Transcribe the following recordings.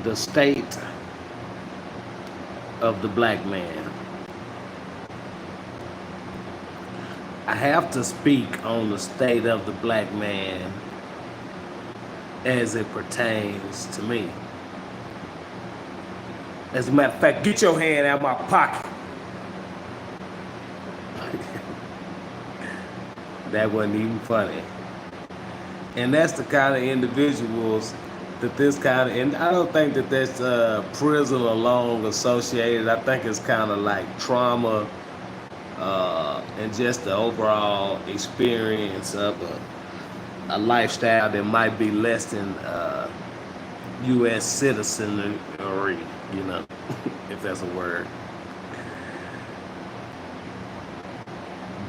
the state of the black man. I have to speak on the state of the black man as it pertains to me. As a matter of fact, get your hand out of my pocket. That wasn't even funny. And that's the kind of individuals that this kind of, and I don't think that that's prison alone associated. I think it's kind of like trauma and just the overall experience of a lifestyle that might be less than U.S. citizenry, you know, if that's a word.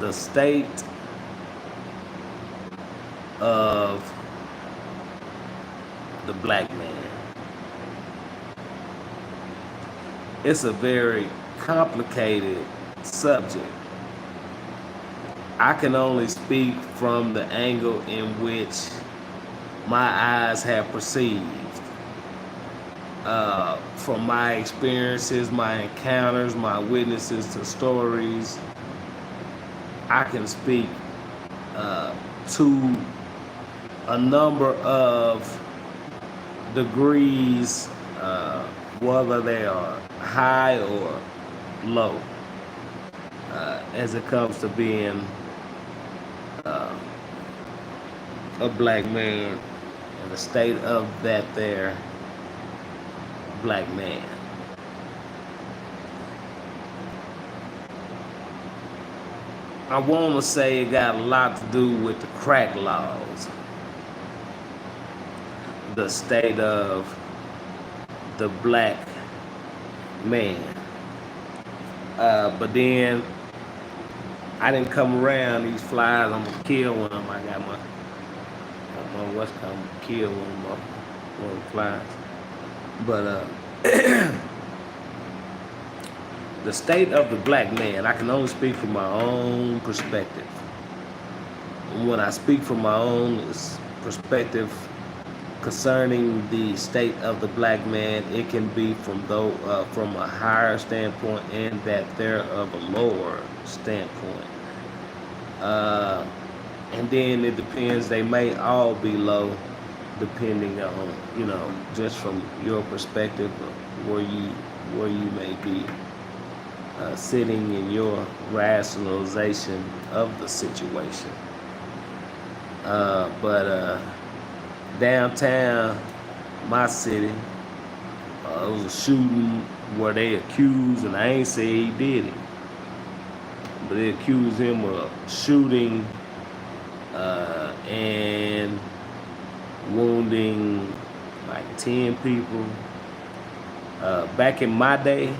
The state of the black man. It's a very complicated subject. I can only speak from the angle in which my eyes have perceived. From my experiences, my encounters, my witnesses to stories, I can speak to a number of degrees, whether they are high or low, as it comes to being a black man and the state of that there black man. I want to say it got a lot to do with the crack laws, the state of the black man. But then I didn't come around these flies. I'm gonna kill one of them. I got my what's called kill one of the flies. But the state of the black man, I can only speak from my own perspective. And when I speak from my own perspective concerning the state of the black man, it can be from a higher standpoint and that there of a lower standpoint. And then it depends, they may all be low depending on, you know, just from your perspective of where you may be sitting in your rationalization of the situation. But downtown, my city, it was a shooting where they accused, and I ain't say he did it, but they accused him of shooting and wounding like 10 people. Back in my day,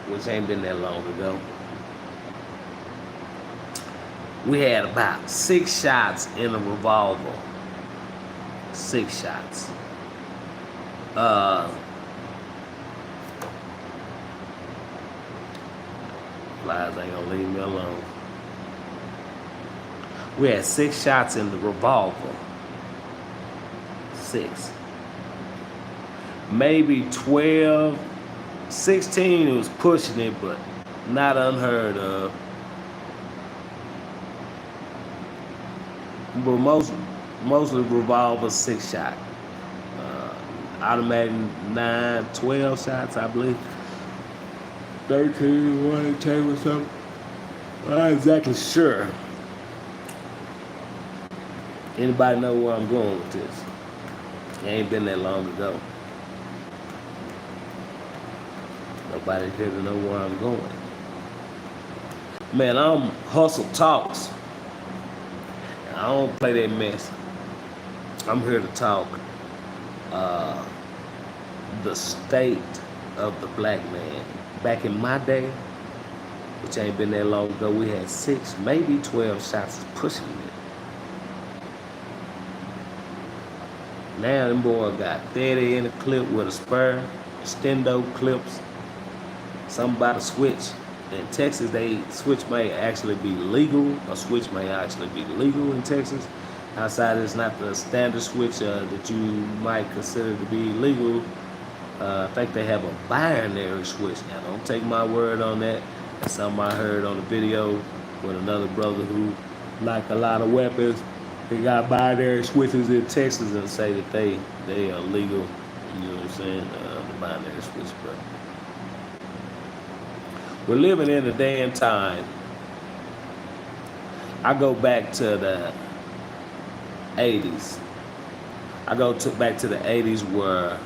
which ain't been that long ago, we had about 6 shots in a revolver. 6 shots. Flies ain't gonna leave me alone. We had 6 shots in the revolver. 6. Maybe 12, 16 was pushing it, but not unheard of. But mostly revolver 6 shot. Automatic 9, 12 shots, I believe. 13, one or something. I'm not exactly sure. Anybody know where I'm going with this? It ain't been that long ago. Nobody here to know where I'm going. Man, I'm Hussle Talks. I don't play that mess. I'm here to talk the state of the black man. Back in my day, which ain't been that long ago, we had 6, maybe 12 shots pushing it. Now them boys got 30 in a clip with a spur, stendo clips, something about a switch. In Texas, switch may actually be legal. A switch may actually be legal in Texas. Outside, it's not the standard switch that you might consider to be legal. I think they have a binary switch now. Don't take my word on that. That's something I heard on a video with another brother who like a lot of weapons. They got binary switches in Texas and say that they are legal. You know what I'm saying? The binary switch, but we're living in a day and time. I go back to the 80s. I go back to the 80s where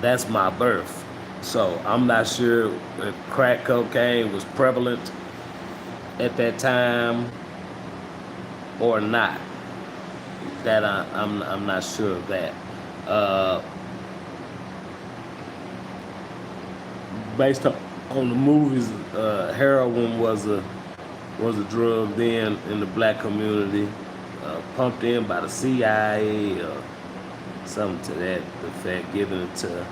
that's my birth. So I'm not sure if crack cocaine was prevalent at that time or not. That I'm not sure of that. Based on the movies, heroin was a drug then in the black community, pumped in by the CIA or something to that effect, given it to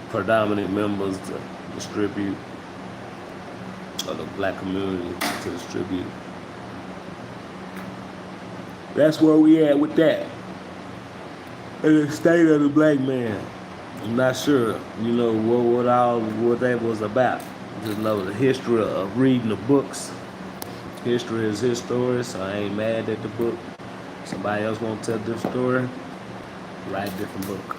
predominant members to distribute, or the black community to distribute. That's where we at with that. In the state of the black man. I'm not sure, what that was about. Just know the history of reading the books. History is his story, so I ain't mad at the book. Somebody else want to tell this story, write a different book.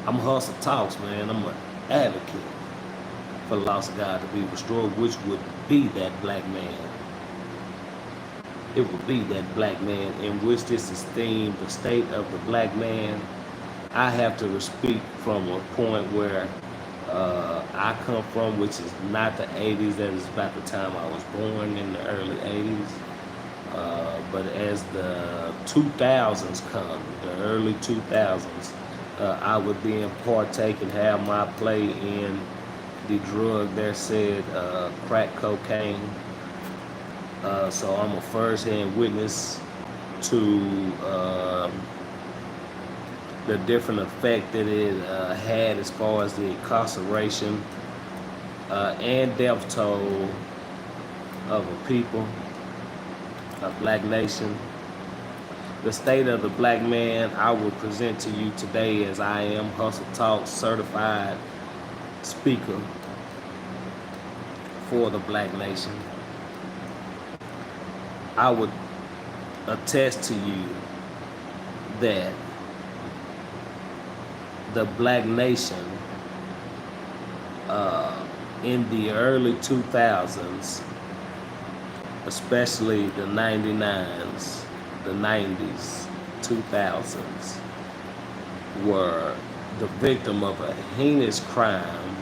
I'm Hussle Talks, man. I'm an advocate for the loss of God to be restored, which would be that black man. It would be that black man in which this is themed, the state of the black man. I have to speak from a point where I come from, which is not the 80s. That is about the time I was born, in the early 80s. But as the 2000s come, the early 2000s, I would then partake and have my play in the drug that said crack cocaine. So I'm a first-hand witness to the different effect that it had as far as the incarceration and death toll of a people, a black nation. The state of the black man I will present to you today, as I am Hussle Talks certified speaker for the black nation. I would attest to you that the black nation in the early 2000s, especially the 99s, the 90s, 2000s, were the victim of a heinous crime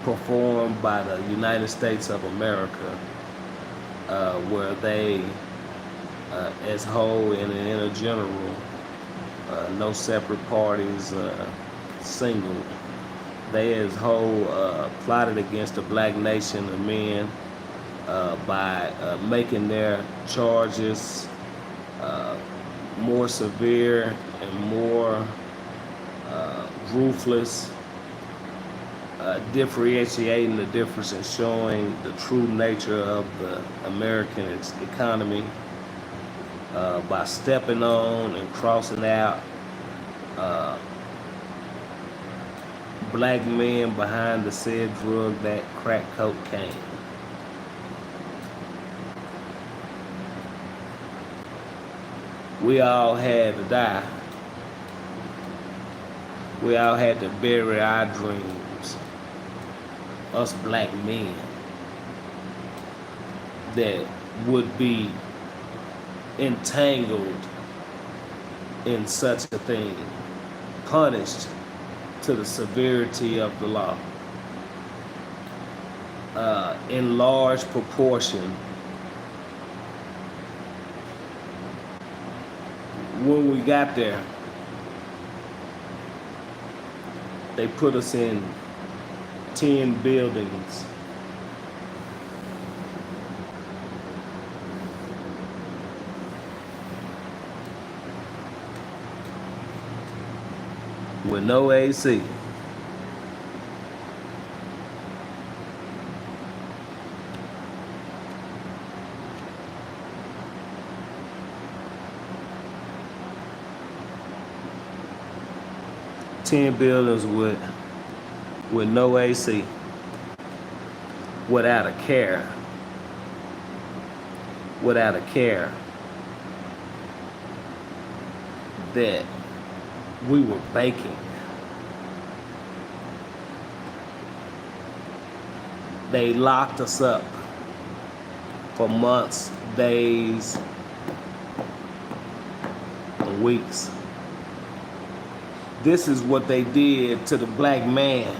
performed by the United States of America, where they, as whole and in a general, no separate parties, single, they as whole plotted against the black nation of men by making their charges more severe and more ruthless, differentiating the difference and showing the true nature of the American economy by stepping on and crossing out black men behind the said drug, that crack cocaine. We all had to die. We all had to bury our dreams. Us black men that would be entangled in such a thing, punished to the severity of the law, in large proportion. When we got there, they put us in 10 buildings. with no AC. Ten buildings with no AC, without a care, that we were baking. They locked us up for months, days, and weeks. This is what they did to the black man,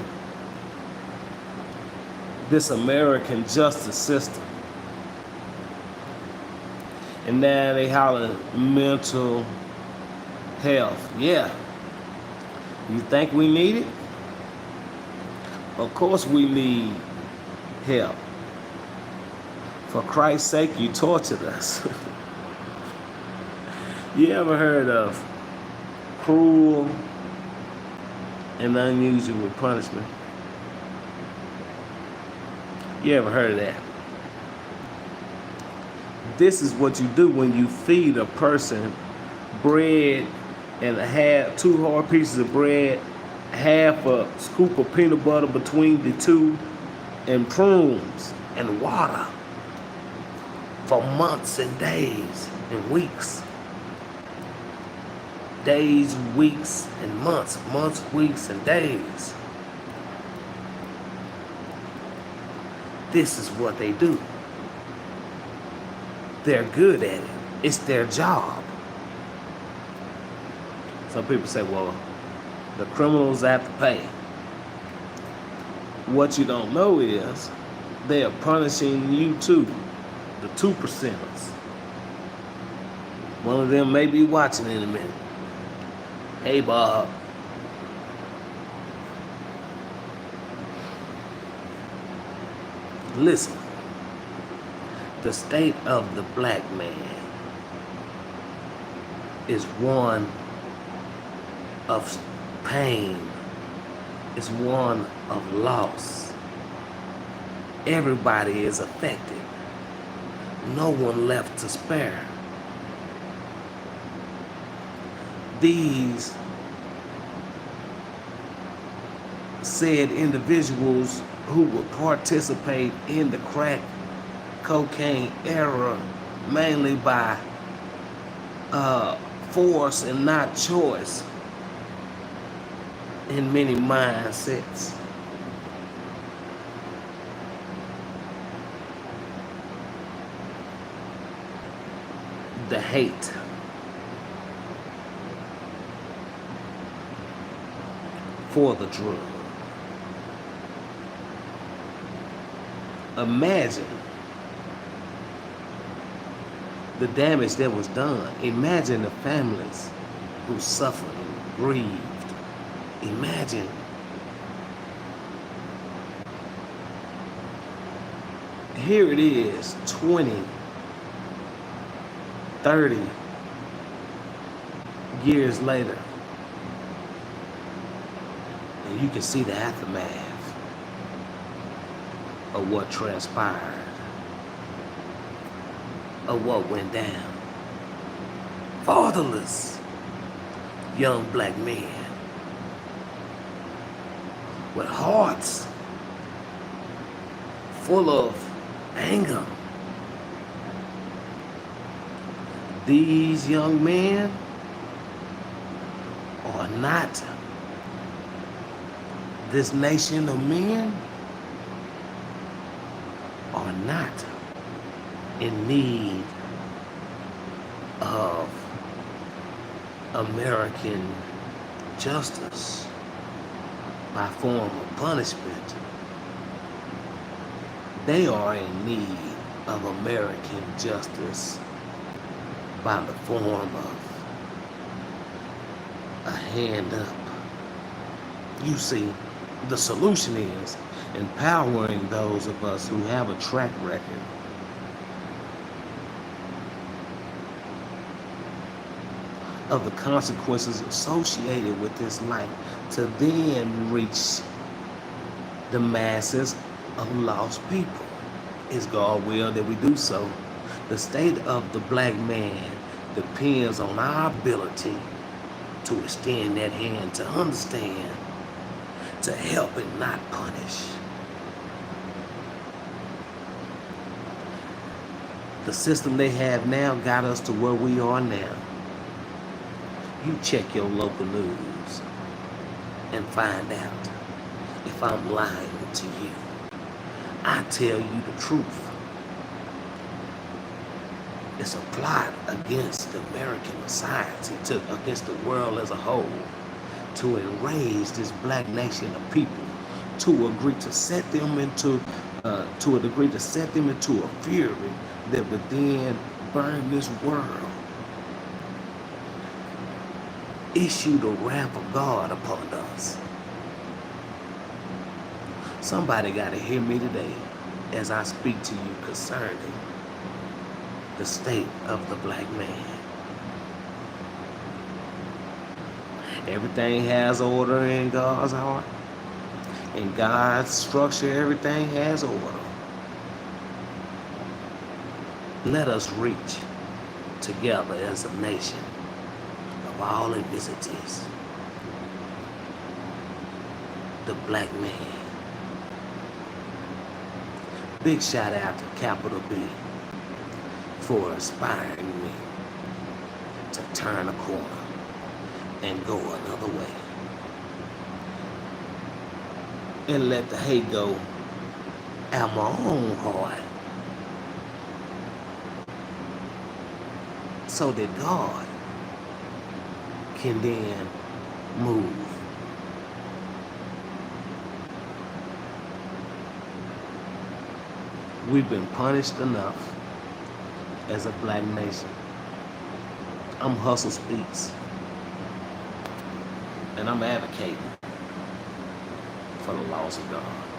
this American justice system. And now they hollering mental health. Yeah. You think we need it? Of course we need help. For Christ's sake, you tortured us. You ever heard of cruel and unusual punishment? You ever heard of that? This is what you do when you feed a person bread and two hard pieces of bread, half a scoop of peanut butter between the two, and prunes and water for months and days and weeks. Days, weeks, and months, weeks, and days. This is what they do. They're good at it. It's their job. Some people say, well, the criminals have to pay. What you don't know is they are punishing you too, the 2%ers. One of them may be watching in a minute. Hey, Bob. Listen, the state of the black man is one of pain, is one of loss. Everybody is affected. No one left to spare. These said individuals who would participate in the crack cocaine era mainly by force and not choice in many mindsets. The hate, for the drug. Imagine the damage that was done. Imagine the families who suffered and grieved. Imagine here it is 20, 30 years later, and you can see the aftermath of what transpired, of what went down. Fatherless young black men with hearts full of anger. These young men are not this nation of men are not in need of American justice by form of punishment. They are in need of American justice by the form of a hand up. You see, the solution is empowering those of us who have a track record. of the consequences associated with this life to then reach the masses of lost people. It's God's will that we do so. The state of the black man depends on our ability to extend that hand, to understand, to help and not punish. The system they have now got us to where we are now. You check your local news and find out if I'm lying to you. I tell you the truth. It's a plot against the American society, against the world as a whole, to enrage this black nation of people, to agree to set them into, to a degree, to set them into a fury that would then burn this world. Issue the wrath of God upon us. Somebody got to hear me today as I speak to you concerning the state of the black man. Everything has order in God's heart. In God's structure, everything has order. Let us reach together as a nation of all ethnicities the black man. Big shout out to Capital B for inspiring me to turn a corner and go another way. And let the hate go out my own heart so that God can then move. We've been punished enough as a black nation. I'm Hussle Speaks, and I'm advocating for the laws of God.